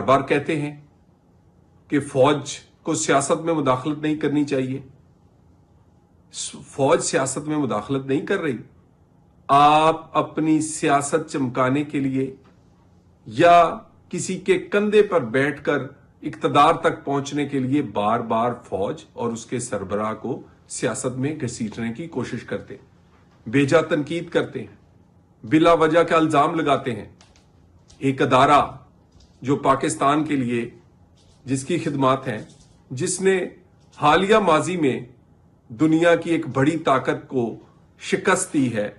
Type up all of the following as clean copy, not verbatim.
बार कहते हैं कि फौज को सियासत में मुदाखलत नहीं करनी चाहिए। फौज सियासत में मुदाखलत नहीं कर रही। आप अपनी सियासत चमकाने के लिए या किसी के कंधे पर बैठकर इक्तदार तक पहुंचने के लिए बार बार फौज और उसके सरबराह को सियासत में घसीटने की कोशिश करते हैं, बेजा तनकीद करते हैं, बिला वजह का इल्जाम लगाते हैं। एक अदारा जो पाकिस्तान के लिए जिसकी खिदमत हैं, जिसने हालिया माजी में दुनिया की एक बड़ी ताकत को शिकस्त दी है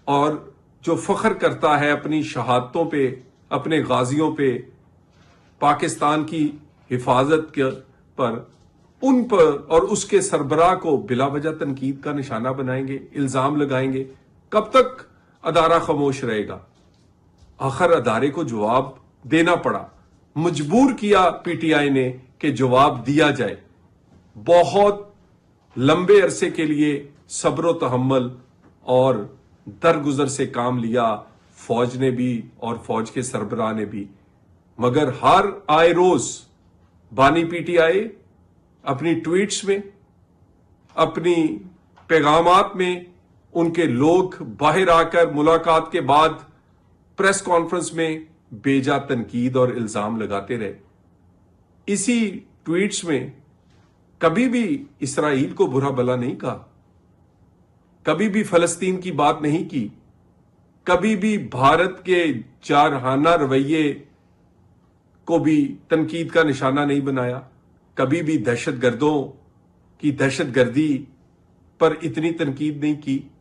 और जो फख्र करता है अपनी शहादतों पे, अपने गाजियों पे, पाकिस्तान की हिफाजत पर, उन पर और उसके सरबराह को बिला वजह तनकीद का निशाना बनाएंगे, इल्जाम लगाएंगे। कब तक अदारा खामोश रहेगा? आखिर अदारे को जवाब देना पड़ा, मजबूर किया पीटीआई ने कि जवाब दिया जाए। बहुत लंबे अरसे के लिए सब्र तहम्मुल और दरगुजर से काम लिया फौज ने भी और फौज के सरबराह ने भी, मगर हर आए रोज बानी पीटीआई अपनी ट्वीट्स में, अपनी पैगामात में, उनके लोग बाहर आकर मुलाकात के बाद प्रेस कॉन्फ्रेंस में बेजा तनकीद और इल्जाम लगाते रहे। इसी ट्वीट्स में कभी भी इसराइल को बुरा भला नहीं कहा, कभी भी फलस्तीन की बात नहीं की, कभी भी भारत के जारहाना रवैये को भी तनकीद का निशाना नहीं बनाया, कभी भी दहशतगर्दों की दहशतगर्दी पर इतनी तनकीद नहीं की।